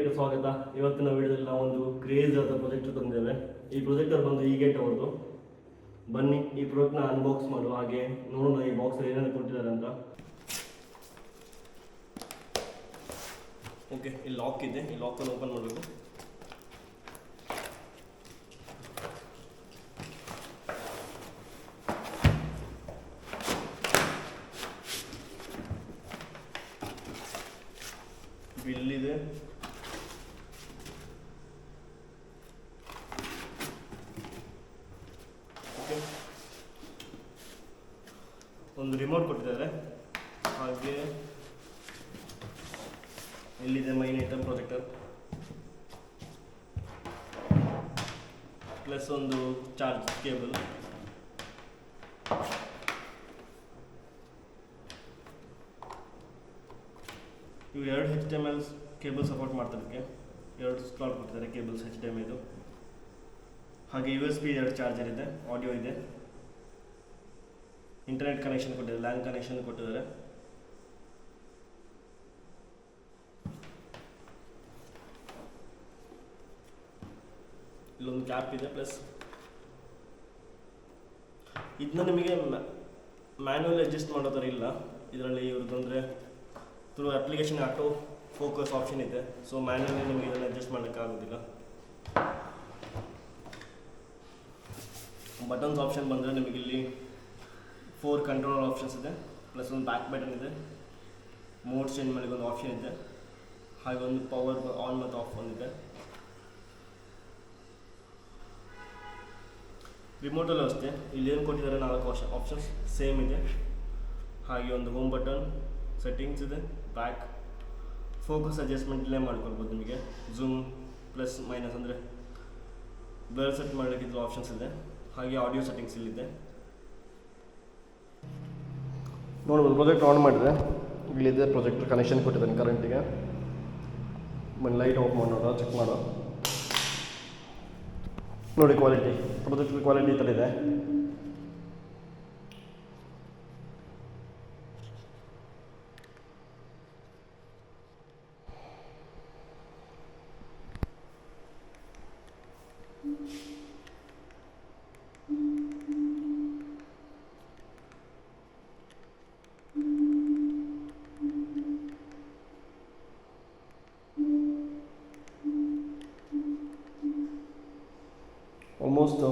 ವೀಡಿಯೋಗೆ ಸ್ವಾಗತ. ಇವತ್ತಿನ ವೀಡಿಯೋದಲ್ಲಿ ನಾವು ಒಂದು ಕ್ರೇಜ್ ಆದ ಪ್ರೊಜೆಕ್ಟರ್ ತಂದಿದ್ದೇವೆ. ಈ ಪ್ರೊಜೆಕ್ಟರ್ ಬಂದು ಈಗೇಟ್ ಅವ್ರದ್ದು. ಬನ್ನಿ ಈ ಪ್ರಾಡಕ್ಟ್ನ ಅನ್ಬಾಕ್ಸ್ ಮಾಡುವ, ಹಾಗೆ ನೋಡೋಣ ಈ ಬಾಕ್ಸಲ್ಲಿ ಏನೇನು ಕೊಟ್ಟಿದ್ದಾರೆ ಅಂತ. ಓಕೆ, ಇಲ್ಲಿ ಲಾಕ್ ಇದೆ. ಈ ಲಾಕನ್ನು ಓಪನ್ ಮಾಡಬೇಕು. ಬಿಲ್ ಇದೆ. ಓಕೆ, ಒಂದು ರಿಮೋಟ್ ಕೊಟ್ಟಿದ್ದಾರೆ. ಹಾಗೆ ಇಲ್ಲಿದೆ ಮೈನ್ ಐಟಮ್ ಪ್ರೊಜೆಕ್ಟರ್, ಪ್ಲಸ್ ಒಂದು ಚಾರ್ಜ್ ಕೇಬಲ್. ಇವು ಎರಡು HDMI ಕೇಬಲ್ ಸಪೋರ್ಟ್ ಮಾಡ್ತಾರೆ. ಎರಡು ಸ್ಲಾಟ್ ಕೊಟ್ಟಿದ್ದಾರೆ ಕೇಬಲ್ಸ್ HDMI ಇದು. ಹಾಗೆ USB ಎರಡು ಚಾರ್ಜರ್ ಇದೆ, ಆಡಿಯೋ ಇದೆ, ಇಂಟರ್ನೆಟ್ ಕನೆಕ್ಷನ್ ಕೊಟ್ಟಿದ್ದಾರೆ, ಲ್ಯಾನ್ ಕನೆಕ್ಷನ್ ಕೊಟ್ಟಿದ್ದಾರೆ. ಇಲ್ಲೊಂದು ಕ್ಯಾಪ್ ಇದೆ. ಪ್ಲಸ್ ಇದನ್ನ ನಿಮಗೆ ಮ್ಯಾನ್ಯುವಲ್ ಅಡ್ಜಸ್ಟ್ ಮಾಡೋ ಥರ ಇಲ್ಲ ಇದರಲ್ಲಿ. ಇವ್ರದ್ದು ಅಂದರೆ through application auto focus option ಇದೆ. ಸೊ ಮ್ಯಾನ್ಯುವಲಿ ನಿಮಗೆ ಇದನ್ನು ಅಡ್ಜಸ್ಟ್ ಮಾಡೋಕ್ಕಾಗೋದಿಲ್ಲ. ಬಟನ್ಸ್ ಆಪ್ಷನ್ ಬಂದರೆ ನಿಮಗೆ ಇಲ್ಲಿ 4 ಕಂಟ್ರೋಲ್ ಆಪ್ಷನ್ಸ್ ಇದೆ, ಪ್ಲಸ್ ಒಂದು ಬ್ಯಾಕ್ ಬಟನ್ ಇದೆ, ಮೋಡ್ ಚೇಂಜ್ ಮಾಡಲಿಕ್ಕೆ ಒಂದು ಆಪ್ಷನ್ ಇದೆ, ಹಾಗೆ ಒಂದು ಪವರ್ ಆನ್ ಮತ್ತು ಆಫ್ ಒಂದಿದೆ. ರಿಮೋಟಲ್ಲೂ ಅಷ್ಟೇ, ಇಲ್ಲಿ ಏನು ಕೊಟ್ಟಿದ್ದಾರೆ 4 ಆಪ್ಷನ್ಸ್ ಸೇಮ್ ಇದೆ. ಹಾಗೆ ಒಂದು ಹೋಮ್ ಬಟನ್, ಸೆಟ್ಟಿಂಗ್ಸ್ ಇದೆ, ಬ್ಯಾಕ್, ಫೋಕಸ್ ಅಡ್ಜಸ್ಟ್ಮೆಂಟ್ ಇಲ್ಲೇ ಮಾಡ್ಕೊಳ್ಬೋದು. ನಿಮಗೆ ಝೂಮ್ ಪ್ಲಸ್ ಮೈನಸ್ ಅಂದರೆ ಬ್ಲರ್ ಸೆಟ್ ಮಾಡಲಿಕ್ಕಿದ್ರು ಆಪ್ಷನ್ಸ್ ಇದೆ. ಹಾಗೆ ಆಡಿಯೋ ಸೆಟ್ಟಿಂಗ್ಸ್ ಇಲ್ಲಿದೆ. ನೋಡ್ಬೋದು, ಪ್ರಾಜೆಕ್ಟ್ ಆನ್ ಮಾಡಿದ್ರೆ ಇಲ್ಲಿದೆ ಪ್ರೊಜೆಕ್ಟರ್ ಕನೆಕ್ಷನ್ ಕೊಟ್ಟಿದ್ದಾನೆ ಕರೆಂಟಿಗೆ. ಬನ್ನಿ ಲೈಟ್ ಆಫ್ ಮಾಡೋಣ, ಚೆಕ್ ಮಾಡೋ. ನೋಡಿ ಕ್ವಾಲಿಟಿ, ಪ್ರೊಜೆಕ್ಟರ್ ಕ್ವಾಲಿಟಿ ಈ ಥರ ಇದೆ. ಆಲ್ಮೋಸ್ಟ್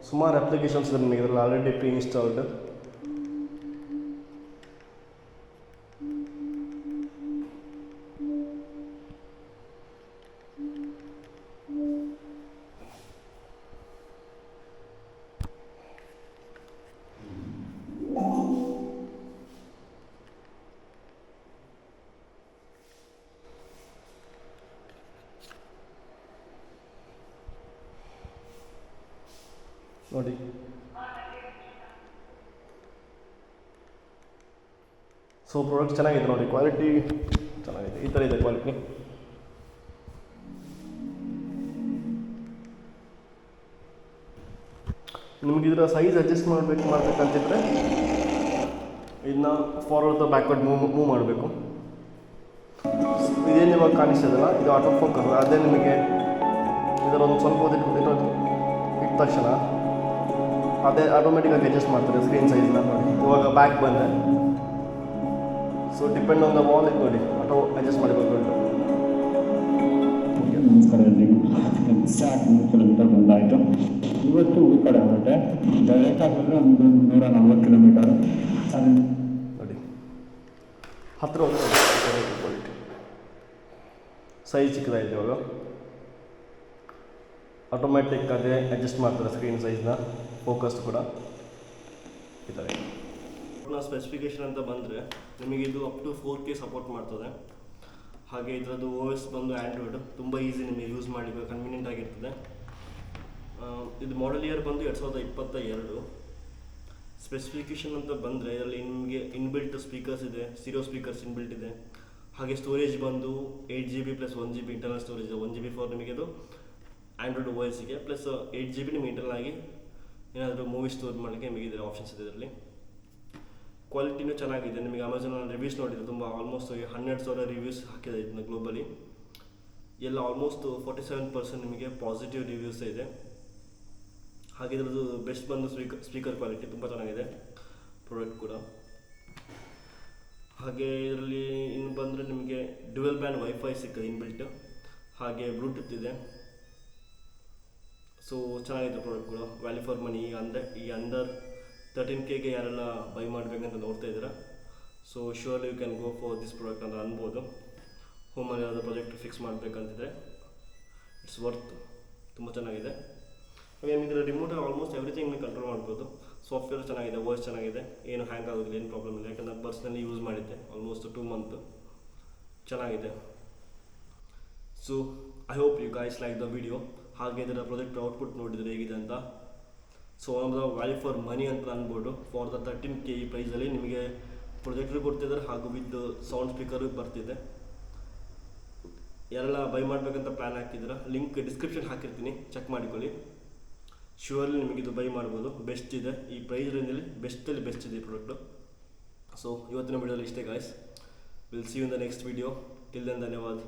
ಸುಮಾರು ಅಪ್ಲಿಕೇಶನ್ಸ್ ಇದೆ ನಿಮಗೆ ಇದರಲ್ಲಿ ಆಲ್ರೆಡಿ ಪ್ರೀ ಇನ್ಸ್ಟಾಲ್ಡ್. ನೋಡಿ, ಸೊ ಪ್ರಾಡಕ್ಟ್ ಚೆನ್ನಾಗಿದೆ. ನೋಡಿ ಕ್ವಾಲಿಟಿ ಚೆನ್ನಾಗಿದೆ, ಈ ಥರ ಇದೆ ಕ್ವಾಲಿಟಿ. ನಿಮ್ಗೆ ಇದರ ಸೈಜ್ ಅಡ್ಜಸ್ಟ್ ಮಾಡಬೇಕಂತಿದ್ರೆ ಇದನ್ನ ಫಾರ್ವರ್ಡ್ ಅಥವಾ ಬ್ಯಾಕ್ವರ್ಡ್ ಮೂವ್ ಮಾಡಬೇಕು. ಇದೇನು ಇವಾಗ ಕಾಣಿಸ್ತದಲ್ಲ, ಇದು ಆಟೋ ಫೋಕಸ್. ಅದೇ ನಿಮಗೆ ಇದರೊಂದು ಸ್ವಲ್ಪ ಇಟ್ಟ ತಕ್ಷಣ ಅದೇ ಆಟೋಮೆಟಿಕಾಗಿ ಅಡ್ಜಸ್ಟ್ ಮಾಡ್ತಾರೆ ಸ್ಕ್ರೀನ್ ಸೈಜ್ನ. ನೋಡಿ ಇವಾಗ ಬ್ಯಾಕ್ ಬಂದೆ, so depend on the wall ಇದು. ನೋಡಿ ಆಟೋ ಅಡ್ಜಸ್ಟ್ ಮಾಡಿಕೊಂಡು. ನಮಸ್ಕಾರ ಎಲ್ರಿಗೂ. ಎಕ್ಸಾಕ್ಟ್ 3 ಕಿಲೋಮೀಟರ್ ಬಂದಾಯಿತು. ಇವತ್ತು ಈ ಕಡೆ ಹೊರಟೆ, ಡೈರೆಕ್ಟಾಗಿ ಹೋದರೆ ಒಂದು 140 ಕಿಲೋಮೀಟರ್. ನೋಡಿ ಹತ್ತಿರ ಕ್ವಾಲಿಟಿ, ಸೈಜ್ ಚಿಕ್ಕದಾಗಿದೆ. ಇವಾಗ ಆಟೋಮ್ಯಾಟಿಕ್ ಅದೇ ಅಡ್ಜಸ್ಟ್ ಮಾಡ್ತಾರೆ ಸ್ಕ್ರೀನ್ ಸೈಜ್ನ, ಫೋಕಸ್ ಕೂಡ ಈ ಥರ. ಸ್ಪೆಸಿಫಿಕೇಶನ್ ಅಂತ ಬಂದರೆ ನಿಮಗಿದು ಅಪ್ ಟು 4K ಸಪೋರ್ಟ್ ಮಾಡ್ತದೆ. ಹಾಗೆ ಇದರದ್ದು OS ಬಂದು ಆ್ಯಂಡ್ರಾಯ್ಡ್, ತುಂಬ ಈಸಿ ನಿಮಗೆ ಯೂಸ್ ಮಾಡಲಿಕ್ಕೆ ಕನ್ವೀನಿಯೆಂಟ್ ಆಗಿರ್ತದೆ. ಇದು ಮಾಡೆಲ್ ಇಯರ್ ಬಂದು 2022. ಸ್ಪೆಸಿಫಿಕೇಶನ್ ಅಂತ ಬಂದರೆ ಇದರಲ್ಲಿ ನಿಮಗೆ ಇನ್ಬಿಲ್ಟ್ ಸ್ಪೀಕರ್ಸ್ ಇದೆ, ಸ್ಟೀರಿಯೋ ಸ್ಪೀಕರ್ಸ್ ಇನ್ಬಿಲ್ಟ್ ಇದೆ. ಹಾಗೆ ಸ್ಟೋರೇಜ್ ಬಂದು 8GB plus 1GB internal storage. 1GB for ನಿಮಗೆ ಅದು ಆ್ಯಂಡ್ರಾಯ್ಡ್ OSಗೆ, ಪ್ಲಸ್ 8GB ನಿಮಗೆ ಇಂಟರ್ನಲ್ ಆಗಿ ಏನಾದರೂ ಮೂವಿ ಸ್ಟೋರ್ ಮಾಡಲಿಕ್ಕೆ ನಿಮಗೆ ಇದರ ಆಪ್ಷನ್ಸ್ ಇದೆ ಇದರಲ್ಲಿ. ಕ್ವಾಲಿಟಿನೂ ಚೆನ್ನಾಗಿದೆ. ನಿಮಗೆ ಅಮೆಝಾನಲ್ಲಿ ರಿವ್ಯೂಸ್ ನೋಡಿದರೆ ತುಂಬ ಆಲ್ಮೋಸ್ಟ್ 12,000 ರಿವ್ಯೂಸ್ ಹಾಕಿದೆ ಇದನ್ನ ಗ್ಲೋಬಲಿ. ಎಲ್ಲ ಆಲ್ಮೋಸ್ಟ್ 47% ನಿಮಗೆ ಪಾಸಿಟಿವ್ ರಿವ್ಯೂಸ್ ಇದೆ. ಹಾಗೆ ಇದರದ್ದು ಬೆಸ್ಟ್ ಬಂದು ಸ್ಪೀಕರ್ ಕ್ವಾಲಿಟಿ ತುಂಬ ಚೆನ್ನಾಗಿದೆ ಪ್ರಾಡಕ್ಟ್ ಕೂಡ. ಹಾಗೆ ಇದರಲ್ಲಿ ಇನ್ನು ಬಂದರೆ ನಿಮಗೆ ಡ್ಯುಯಲ್ ಬ್ಯಾಂಡ್ ವೈಫೈ ಸಿಗ್ತದೆ ಇನ್ಬಿಲ್ಟ್, ಹಾಗೆ ಬ್ಲೂಟೂತ್ ಇದೆ. ಸೊ ಚೆನ್ನಾಗಿದೆ ಪ್ರಾಡಕ್ಟ್ ಕೂಡ, ವ್ಯಾಲ್ಯೂ ಫಾರ್ ಮನಿ. ಈ ಅಂಡರ್ 13K ಯಾರೆಲ್ಲ ಬೈ ಮಾಡಬೇಕಂತ ನೋಡ್ತಾ ಇದ್ದೀರಾ, so surely you can go for this product ಅಂತ ಅನ್ಬೋದು. ಹೋಮಲ್ಲಿ ಯಾವುದೋ ಪ್ರಾಜೆಕ್ಟ್ ಫಿಕ್ಸ್ ಮಾಡಬೇಕಂತಿದ್ರೆ ಇಟ್ಸ್ ವರ್ತ್, ತುಂಬ ಚೆನ್ನಾಗಿದೆ. ಹಾಗೆ ನಿಮಗೆ ರಿಮೋಟಲ್ಲಿ ಆಲ್ಮೋಸ್ಟ್ ಎವ್ರಿಥಿಂಗ್ ನೀವು ಕಂಟ್ರೋಲ್ ಮಾಡ್ಬೋದು. ಸಾಫ್ಟ್ವೇರ್ ಚೆನ್ನಾಗಿದೆ, ವಾಯ್ಸ್ ಚೆನ್ನಾಗಿದೆ, ಏನು ಹ್ಯಾಂಗ್ ಆಗೋದಿಲ್ಲ, ಏನು ಪ್ರಾಬ್ಲಮ್ ಇಲ್ಲ. ಯಾಕಂದರೆ ಪರ್ಸ್ನಲಿ ಯೂಸ್ ಮಾಡಿದ್ದೆ ಆಲ್ಮೋಸ್ಟ್ 2 ಮಂತ್, ಚೆನ್ನಾಗಿದೆ. So I hope you guys like the video. ಹಾಗೆ ಇದರ ಪ್ರಾಜೆಕ್ಟ್ ಔಟ್ಪುಟ್ ನೋಡಿದರೆ ಹೇಗಿದೆ ಅಂತ. So one of the value for money ಅಂತ ಅನ್ಬೋದು. ಫಾರ್ ದ 13K ಈ ಪ್ರೈಸಲ್ಲಿ ನಿಮಗೆ ಪ್ರೊಜೆಕ್ಟ್ರು ಕೊಡ್ತಿದ್ದಾರೆ, ಹಾಗೂ ವಿತ್ ಸೌಂಡ್ ಸ್ಪೀಕರು ಬರ್ತಿದೆ. ಯಾರೆಲ್ಲ ಬೈ ಮಾಡಬೇಕಂತ ಪ್ಲ್ಯಾನ್ ಹಾಕಿದ್ದೀರಾ, ಲಿಂಕ್ ಡಿಸ್ಕ್ರಿಪ್ಷನ್ ಹಾಕಿರ್ತೀನಿ, ಚೆಕ್ ಮಾಡಿಕೊಳ್ಳಿ. ಶ್ಯೂರ್ಲಿ ನಿಮಗಿದು ಬೈ ಮಾಡ್ಬೋದು, ಬೆಸ್ಟ್ ಇದೆ ಈ ಪ್ರೈಸ್ ರೇಂಜಲ್ಲಿ, ಬೆಸ್ಟಲ್ಲಿ ಬೆಸ್ಟ್ ಇದೆ ಈ ಪ್ರಾಡಕ್ಟು. ಸೊ ಇವತ್ತಿನ ವಿಡಿಯೋದಲ್ಲಿ ಇಷ್ಟೇ guys, will see you in the next video. Till then ಧನ್ಯವಾದ.